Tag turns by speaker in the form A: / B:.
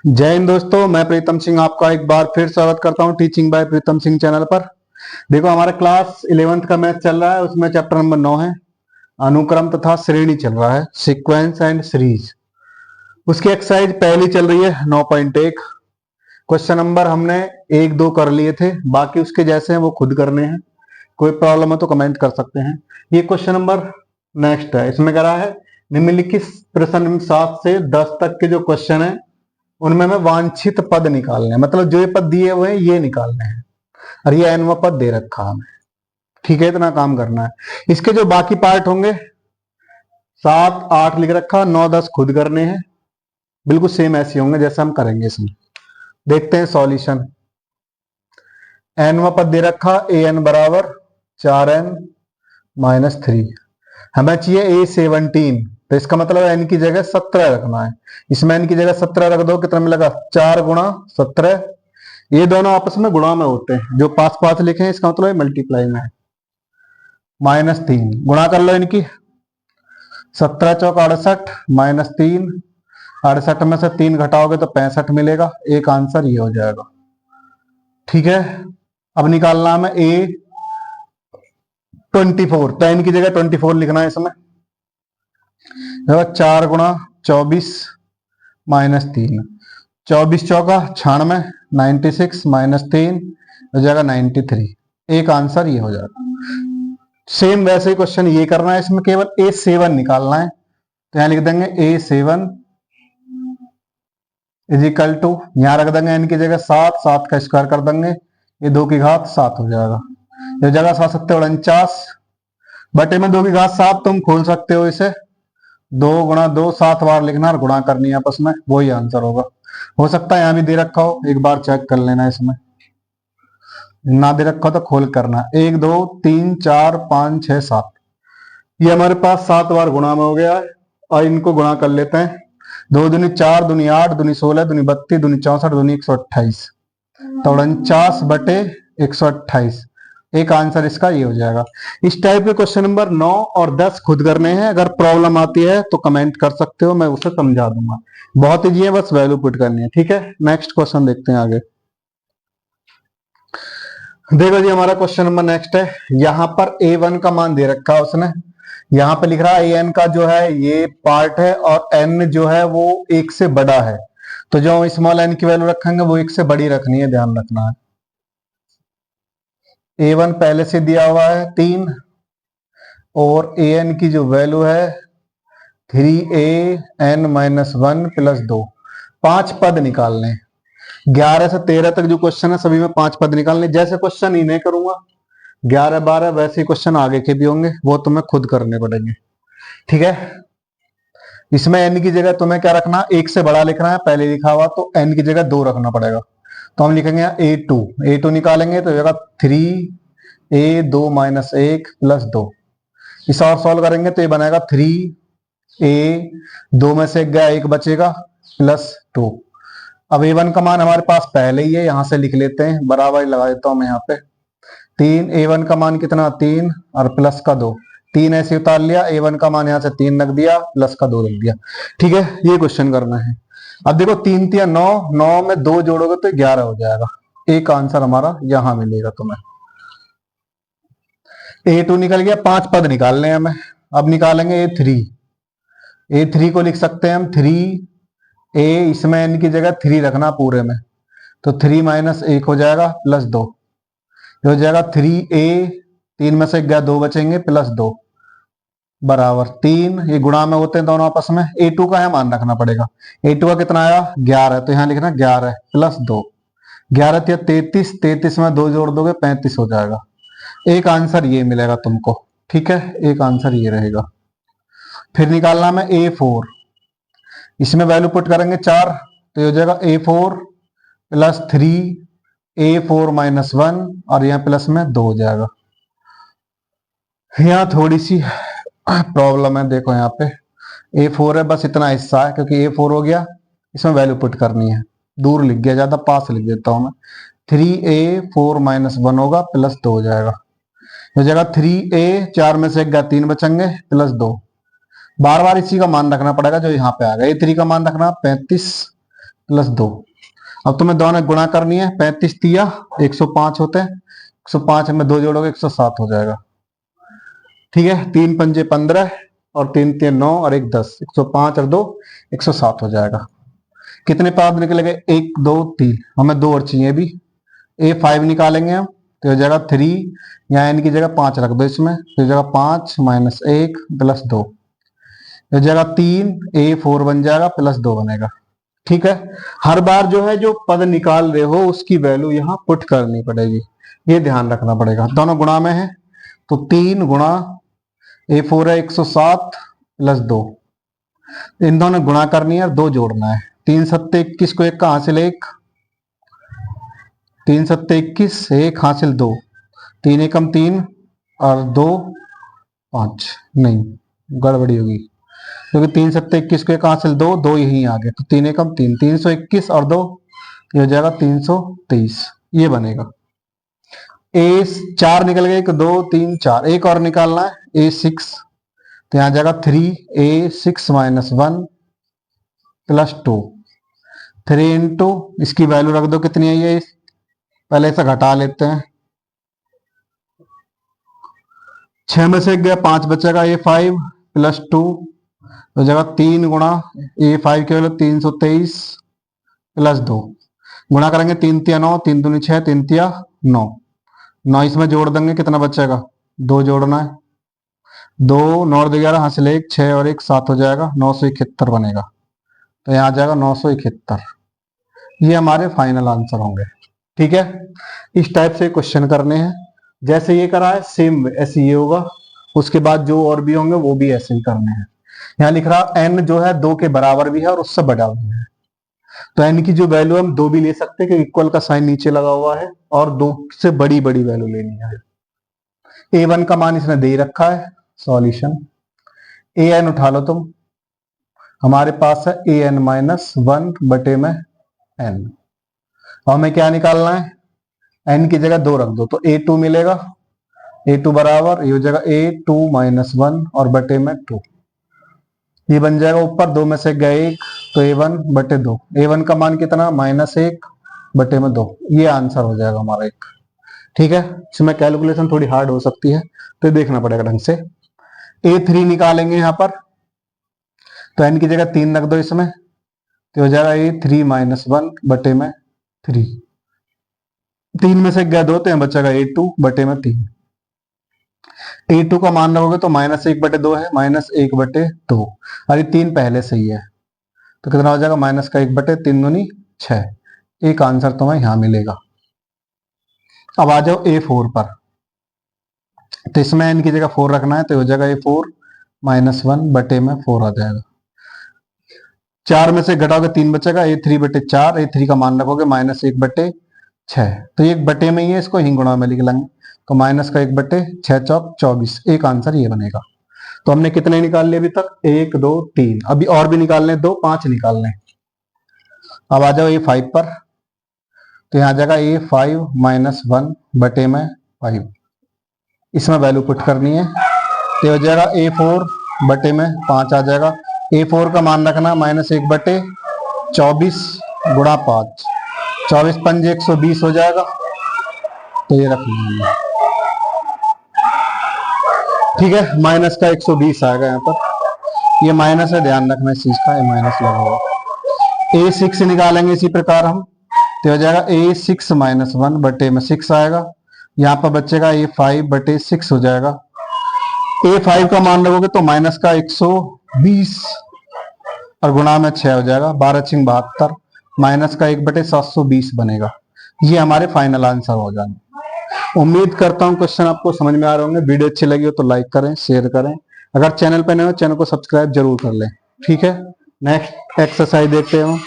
A: जय हिंद दोस्तों, मैं प्रीतम सिंह आपका एक बार फिर स्वागत करता हूं teaching bye Pritam Singh channel पर। देखो, हमारा क्लास 11th का मैथ चल रहा है, उसमें चैप्टर नंबर 9 है, अनुक्रम तथा श्रेणी चल रहा है, सीक्वेंस एंड सीरीज। उसकी एक्सरसाइज पहली चल रही है 9.1। क्वेश्चन नंबर हमने 1-2 कर लिए थे, बाकी उसके जैसे हैं वो खुद करने हैं। कोई प्रॉब्लम है तो कमेंट कर सकते हैं। ये क्वेश्चन नंबर नेक्स्ट है, इसमें कह रहा है निम्नलिखित प्रश्न 7 से 10 तक के जो क्वेश्चन है उनमें हमें वांछित पद निकालने हैं, मतलब जो ये पद दिए हुए हैं ये निकालने हैं, और ये nवां पद दे रखा हमें। ठीक है, इतना काम करना है। इसके जो बाकी पार्ट होंगे 7, 8 लिख रखा, 9, 10 खुद करने हैं, बिल्कुल सेम ऐसे होंगे जैसे हम करेंगे इसमें। देखते हैं सॉल्यूशन। nवां पद दे रखा an बराबर 4n - 3। हमें चाहिए A17, तो इसका मतलब n की जगह 17 रखना है। इसमें n की जगह 17 रख दो, कितना मिलेगा 4 गुणा 17। ये दोनों आपस में गुणा में होते हैं, जो पास पास लिखे हैं इसका मतलब मल्टीप्लाई में है। -3 गुणा कर लो इनकी, 17 चौक 68 -3, 68 में से 3 घटाओगे तो 65 मिलेगा। एक आंसर ये हो जाएगा। ठीक है, अब निकालना हमें A24, तो n की जगह 24 लिखना है इसमें। 4 गुणा 24 -3, 24 चौका 96, 96 -3 हो जाएगा 93। एक आंसर ये हो जाएगा। सेम वैसे ही क्वेश्चन ये करना है, इसमें केवल A7 निकालना है। तो यहां लिख देंगे A7 इजिकल टू, यहां रख देंगे n की जगह 7, 7 का स्क्वायर कर देंगे, ये 2 की घात 7 हो जाएगा। ये जगह 7 7 49 बटे में 2 की घात 7, तुम खोल सकते हो इसे। 2 गुणा 2 7 बार लिखना और गुणा करनी है आपस में, वही आंसर होगा। हो सकता है यहां भी दे रखा हो, एक बार चेक कर लेना। इसमें ना दे रखा हो तो खोल करना। 1 2 3 4 5 6 7, ये हमारे पास 7 बार गुणा में हो गया है, और इनको गुणा कर लेते हैं। 2 दूनी 4, दूनी 8, दूनी 16, दूनी 32, दूनी 64, दूनी 128, तो 49 बटे 128। एक आंसर इसका ये हो जाएगा। इस टाइप के क्वेश्चन नंबर 9 और 10 खुद करने हैं। अगर प्रॉब्लम आती है तो कमेंट कर सकते हो, मैं उसे समझा दूंगा। बहुत ईजी है, बस वैल्यू पुट करनी है। ठीक है, नेक्स्ट क्वेश्चन देखते हैं आगे। देखो जी, हमारा क्वेश्चन नंबर नेक्स्ट है। यहां पर A1 का मान दे रखा है उसने, यहां पे लिख रहा है an का जो है ये पार्ट है, और n जो है वो 1 से बड़ा है। तो जो स्मॉल n की वैल्यू रखेंगे वो 1 से बड़ी रखनी है, ध्यान रखना है। A1 पहले से दिया हुआ है 3, और an की जो वैल्यू है 3an - 1 + 2। 5 पद निकालने। 11 से 13 तक जो क्वेश्चन है सभी में 5 पद निकालने। जैसे क्वेश्चन इन्हें करूंगा 11 12, वैसे ही क्वेश्चन आगे के भी होंगे, वो तुम्हें खुद करने पड़ेंगे। ठीक है, इसमें n की जगह तुम्हें क्या रखना, 1 से बड़ा लिखना है, पहले लिखा हुआ, तो n की जगह 2 रखना पड़ेगा। तो हम लिखेंगे A2 निकालेंगे तो होगा 3a2 - 1 + 2। इसे और सॉल्व करेंगे तो ये बनेगा 3a, 2 में से 1 गया, 1 बचेगा, +2। अब A1 का मान हमारे पास पहले ही है, यहां से लिख लेते हैं, बराबर लगा देता हूं मैं यहाँ पे। 3, A1 का मान कितना 3, और प्लस का 2, 3 ऐसे उतार लिया, A1 का मान यहाँ से 3 रख दिया, प्लस का 2 रख दिया। ठीक है, ये क्वेश्चन करना है। अब देखो 3 3 9, 9 में 2 जोड़ोगे तो 11 हो जाएगा। एक आंसर हमारा यहां मिलेगा तुम्हें। A2 निकल गया, 5 पद निकालने हैं हमें। अब निकालेंगे A3 को लिख सकते हैं हम 3a, इसमें n की जगह 3 रखना पूरे में, तो 3 - 1 हो जाएगा, +2 हो जाएगा। 3a, 3 में से गया 2 बचेंगे, +2 बराबर 3। ये गुणा में होते हैं दोनों आपस में। A2 का है मान रखना पड़ेगा। A2 का कितना आया 11, तो यहां लिखना 11 + 2, 11 × 33, 33 में 2 जोड़ दोगे 35 हो जाएगा। एक आंसर ये मिलेगा तुमको। ठीक है, एक आंसर ये रहेगा। फिर निकालना में A4, इसमें वैल्यू पुट करेंगे 4, तो ये हो जाएगा A4 + 3, A4 - 1, और यहाँ प्लस में 2 हो जाएगा। यहाँ थोड़ी सी प्रॉब्लम है, देखो यहाँ पे A4 है, बस इतना हिस्सा है, क्योंकि A4 हो गया, इसमें वैल्यू पुट करनी है। दूर लिख गया, ज्यादा पास लिख देता हूं मैं। 3a4 - 1 होगा, +2 हो जाएगा। हो जाएगा 3a, 4 में से 1 गया, 3 बचेंगे, +2। बार बार इसी का मान रखना पड़ेगा जो यहाँ पे आ गया। A3 का मान रखना 35, प्लस 2। अब तुम्हें दोनों गुणा करनी है, 35 तिया 105 होते हैं, 105 में 2 जोड़ोगे 107 हो जाएगा। ठीक है, 3 पंजे 15 और 3 तिया 9 और 1 10, 105 और 2 107 हो जाएगा। कितने पद निकलेंगे? 1 2 3, हमें 2 और चाहिए भी। A5 निकालेंगे हम तो हो जाएगा 3, यहाँ n की जगह 5 रख दो इसमें, तो हो जाएगा 5 माइनस 1 प्लस 2, हो जाएगा 3, A4 बन जाएगा प्लस 2 बनेगा। ठीक है, हर बार जो है जो पद निकाल रहे हो उसकी वैल्यू यहाँ पुट करनी पड़ेगी, ये ध्यान रखना पड़ेगा। दोनों गुणा में है तो 3 गुणा A4 है 107 प्लस 2, इन दोनों गुणा करनी है और 2 जोड़ना है। 3 सत्ते 21 को 1 का हासिल 1, 3 सत्ते 21, 1 हासिल 2, 3 एकम 3 और 2 5, नहीं गड़बड़ी होगी क्योंकि 3 सत्ते 21 को 1 हासिल 2, 2 यहीं आ गए तो 3 एकम 3, 321 और 2 ये हो जाएगा 323, ये बनेगा। A4 निकल गए, 1 2 3 4, एक और निकालना है A6, तो यहां जाएगा 3A6 माइनस 1 प्लस 2, 3 इंटू इसकी वैल्यू रख दो कितनी है ये, पहले इसे घटा लेते हैं, 6 में से 1 गया 5 बचेगा, A5 प्लस 2 हो जाएगा 3 गुणा A5 की वैल्यू 323 प्लस 2, गुणा करेंगे 3 तिया 9, 3 दूनी 6, 3 तिया 9, 9 इसमें जोड़ देंगे कितना बचेगा, 2 जोड़ना है, 2 9 और 11 हासिल 1, 6 और 1 7 हो जाएगा, 971 बनेगा। तो यहाँ आ जाएगा 971, ये हमारे फाइनल आंसर होंगे। ठीक है, इस टाइप से क्वेश्चन करने हैं, जैसे ये करा है सेम ऐसे ये होगा, उसके बाद जो और भी होंगे वो भी ऐसे ही करने हैं। यहाँ लिख रहा n जो है 2 के बराबर भी है और उससे बड़ा भी है, तो n की जो वैल्यू हम 2 भी ले सकते हैं क्योंकि इक्वल का साइन नीचे लगा हुआ है, और 2 से बड़ी बड़ी वैल्यू लेनी है। A1 का मान इसने दे ही रखा है, सॉल्यूशन an उठा लो तुम, हमारे पास है an माइनस 1 बटे में n, और हमें क्या निकालना है, n की जगह 2 रख दो तो A2 मिलेगा, A2 बराबर ये हो जाएगा A2 माइनस 1 और बटे में 2, ये बन जाएगा ऊपर 2 में से गया 1 तो A1 बटे 2, A1 का मान कितना माइनस 1 बटे में 2, ये आंसर हो जाएगा हमारा एक। ठीक है, इसमें कैलकुलेशन थोड़ी हार्ड हो सकती है तो देखना पड़ेगा ढंग से। A3 निकालेंगे यहाँ पर, तो n की जगह 3 रख दो इसमें, तो हो जाएगा A3 माइनस 1 बटे में 3, 3 में से गया 2 तो यहाँ बचेगा A2 बटे में 3, A2 का मान रखोगे तो माइनस 1 बटे 2 है, माइनस 1 बटे 2, अरे 3 पहले से ही है तो कितना हो जाएगा माइनस का 1 बटे 3 दूनी 6, एक आंसर तुम्हें यहां मिलेगा। अब आ जाओ A4 पर, तो इसमें n की जगह 4 रखना है, तो हो जाएगा A4 माइनस 1 बटे में 4 आ जाएगा, 4 में से घटाओगे 3 बचेगा, A3 बटे 4, A3 का मान रखोगे माइनस 1 बटे 6, तो ये एक बटे में ही है, इसको ही गुणा में लिख लेंगे, तो माइनस का 1 बटे 6 चौक 24, एक आंसर ये बनेगा। तो हमने कितने निकाल लिए अभी तक, 1 2 3, अभी और भी निकालने 2 5 निकालने। अब आ जाओ A5 पर, तो यहाँ आ जाएगा A5 माइनस 1 बटे में 5, इसमें वैल्यू पुट करनी है, तो हो जाएगा A4 बटे में 5 आ जाएगा, A4 का मान रखना माइनस 1 बटे 24 गुणा 5, 24 पंजे 120 हो जाएगा, तो ये रख लेंगे। ठीक है, माइनस का 120 आएगा यहाँ पर, ये माइनस है ध्यान रखना इस चीज का, ये माइनस लगा हुआ। A6 निकालेंगे इसी प्रकार हम, तो हो जाएगा A6 माइनस 1 बटे में 6 आएगा, यहाँ पर बचेगा A5 बटे 6 हो जाएगा, A5 का मान रखोगे तो माइनस का 120 और गुणा में 6 हो जाएगा, 12 छिंग 72, माइनस का 1 बटे 720 बनेगा, ये हमारे फाइनल आंसर हो जाएंगे। उम्मीद करता हूं क्वेश्चन आपको समझ में आ रहे होंगे, वीडियो अच्छी लगी हो तो लाइक करें, शेयर करें, अगर चैनल पर नए हो चैनल को सब्सक्राइब जरूर कर लें। ठीक है, नेक्स्ट एक्सरसाइज देखते हो।